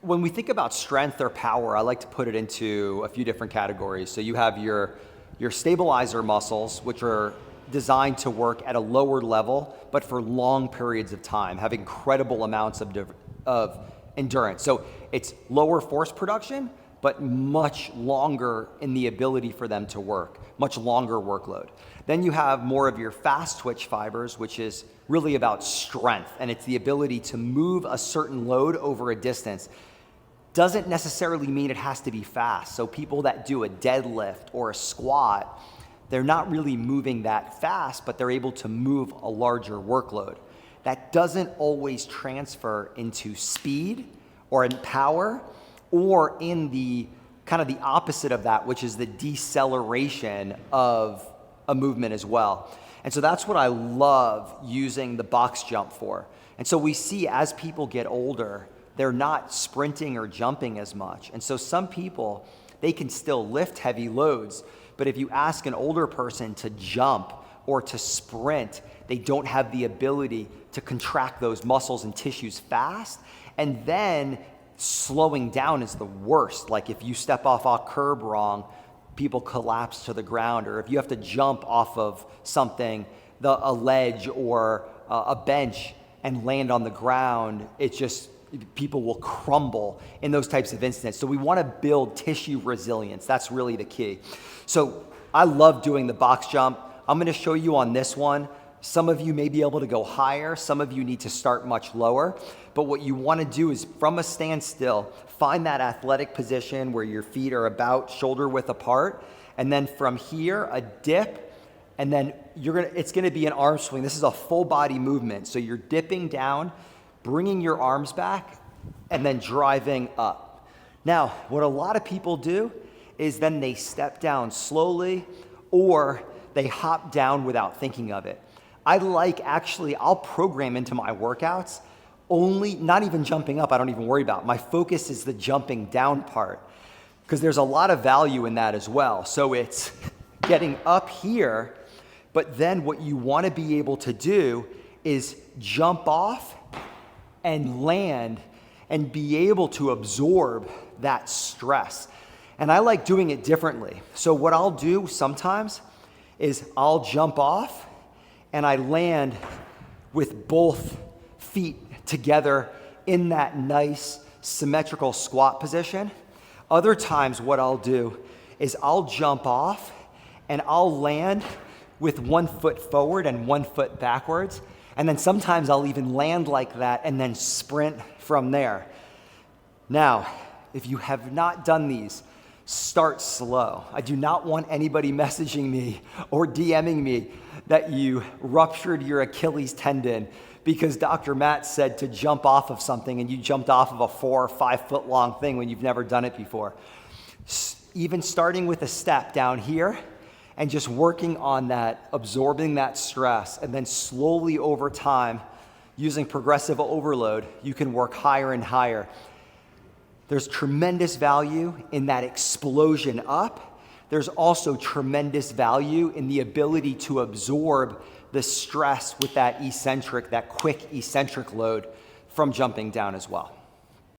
When we think about strength or power, I like to put it into a few different categories. So you have your stabilizer muscles, which are designed to work at a lower level, but for long periods of time, have incredible amounts of endurance. So it's lower force production, but much longer in the ability for them to work, much longer workload. Then you have more of your fast twitch fibers, which is really about strength, and it's the ability to move a certain load over a distance. Doesn't necessarily mean it has to be fast. So people that do a deadlift or a squat, they're not really moving that fast, but they're able to move a larger workload. That doesn't always transfer into speed or in power, or in the kind of the opposite of that, which is the deceleration of a movement as well. And so that's what I love using the box jump for. And so we see as people get older, they're not sprinting or jumping as much. And so some people, they can still lift heavy loads, but if you ask an older person to jump or to sprint, they don't have the ability to contract those muscles and tissues fast. And then slowing down is the worst. Like if you step off a curb wrong, people collapse to the ground, or if you have to jump off of something, a ledge or a bench and land on the ground, it's just, people will crumble in those types of incidents. So we want to build tissue resilience. That's really the key. So I love doing the box jump. I'm going to show you on this one. Some of you may be able to go higher. Some of you need to start much lower. But what you want to do is from a standstill, find that athletic position where your feet are about shoulder width apart. And then from here, a dip. And then it's going to be an arm swing. This is a full body movement. So you're dipping down, bringing your arms back, and then driving up. Now, what a lot of people do is then they step down slowly, or they hop down without thinking of it. I'll program into my workouts only, not even jumping up, I don't even worry about. My focus is the jumping down part, because there's a lot of value in that as well. So it's getting up here, but then what you want to be able to do is jump off and land and be able to absorb that stress. And I like doing it differently. So what I'll do sometimes is I'll jump off and I land with both feet together in that nice symmetrical squat position. Other times what I'll do is I'll jump off and I'll land with 1 foot forward and 1 foot backwards. And then sometimes I'll even land like that and then sprint from there. Now, if you have not done these, start slow. I do not want anybody messaging me or DMing me that you ruptured your Achilles tendon because Dr. Matt said to jump off of something and you jumped off of a 4 or 5 foot long thing when you've never done it before. Even starting with a step down here and just working on that, absorbing that stress, and then slowly over time, using progressive overload, you can work higher and higher. There's tremendous value in that explosion up. There's also tremendous value in the ability to absorb the stress with that quick eccentric load from jumping down as well.